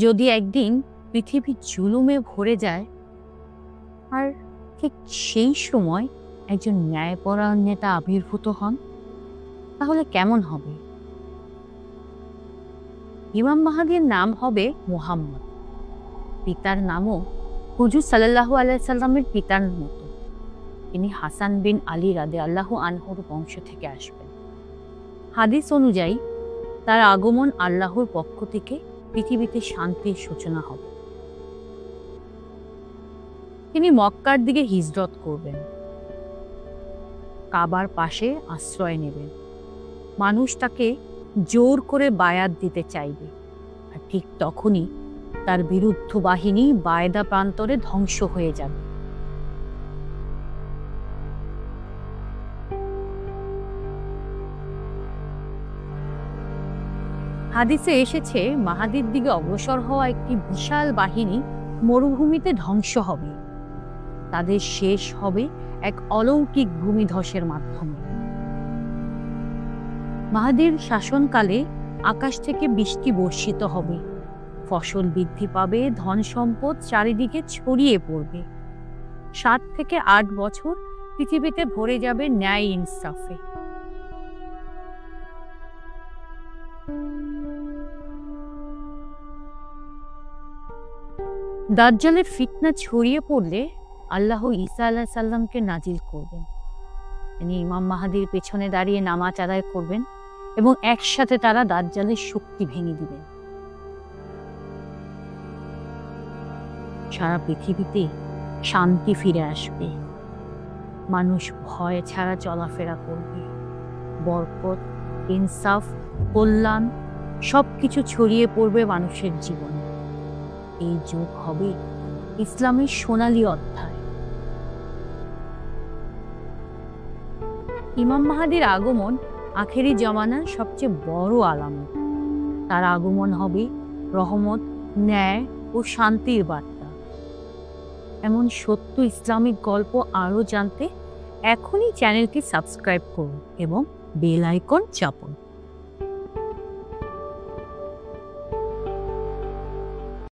যদি একদিন পৃথিবী জুলুমে ভরে যায় আর ঠিক সেই সময় একজন ন্যায়পরায়ণ নেতা আবির্ভূত হন, তাহলে কেমন হবে? ইমাম মাহাদির নাম হবে মুহাম্মদ। পিতার নামও হুজুর সাল্লাল্লাহু আলাইহি সাল্লামের পিতার মতো। তিনি হাসান বিন আলী রাদিয়াল্লাহু আনহুর বংশ থেকে আসবেন। হাদিস অনুযায়ী তার আগমন আল্লাহর পক্ষ থেকে পৃথিবীতে শান্তির সূচনা হবে। তিনি মক্কার দিকে হিজরত করবেন, কাবার পাশে আশ্রয় নেবেন। মানুষ তাকে জোর করে বায়াত দিতে চাইবে, আর ঠিক তখনই তার বিরুদ্ধ বাহিনী বায়দা প্রান্তরে ধ্বংস হয়ে যাবে। হাদিসে এসেছে, মাহাদির দিকে অগ্রসর হওয়া একটি বিশাল বাহিনী মরুভূমিতে ধ্বংস হবে। তাদের শেষ হবে এক অলৌকিক ভূমিধসের মাধ্যমে। মাহাদির শাসনকালে আকাশ থেকে বৃষ্টি বর্ষিত হবে, ফসল বৃদ্ধি পাবে, ধন সম্পদ চারিদিকে ছড়িয়ে পড়বে। 7 থেকে 8 বছর পৃথিবীতে ভরে যাবে ন্যায় ইনসাফে। দাজ্জালের ফিতনা ছড়িয়ে পড়লে আল্লাহ ঈসা আলাইহিস সালামকে নাজিল করবেন। তিনি ইমাম মাহাদির পেছনে দাঁড়িয়ে নামাজ আদায় করবেন এবং একসাথে তারা দাজ্জালের শক্তি ভেঙে দিবেন। সারা পৃথিবীতে শান্তি ফিরে আসবে, মানুষ ভয় ছাড়া চলাফেরা করবে, বরকত, ইনসাফ, কল্যাণ সবকিছু ছড়িয়ে পড়বে মানুষের জীবনে। এই যুগ হবে ইসলামের সোনালী অধ্যায়। ইমাম মাহাদির আগমন আখেরি জামানার সবচেয়ে বড় আলামত। তার আগমন হবে রহমত, ন্যায় ও শান্তির বার্তা। এমন সত্য ইসলামিক গল্প আরও জানতে এখনই চ্যানেলটি সাবস্ক্রাইব করুন এবং বেল আইকন চাপুন।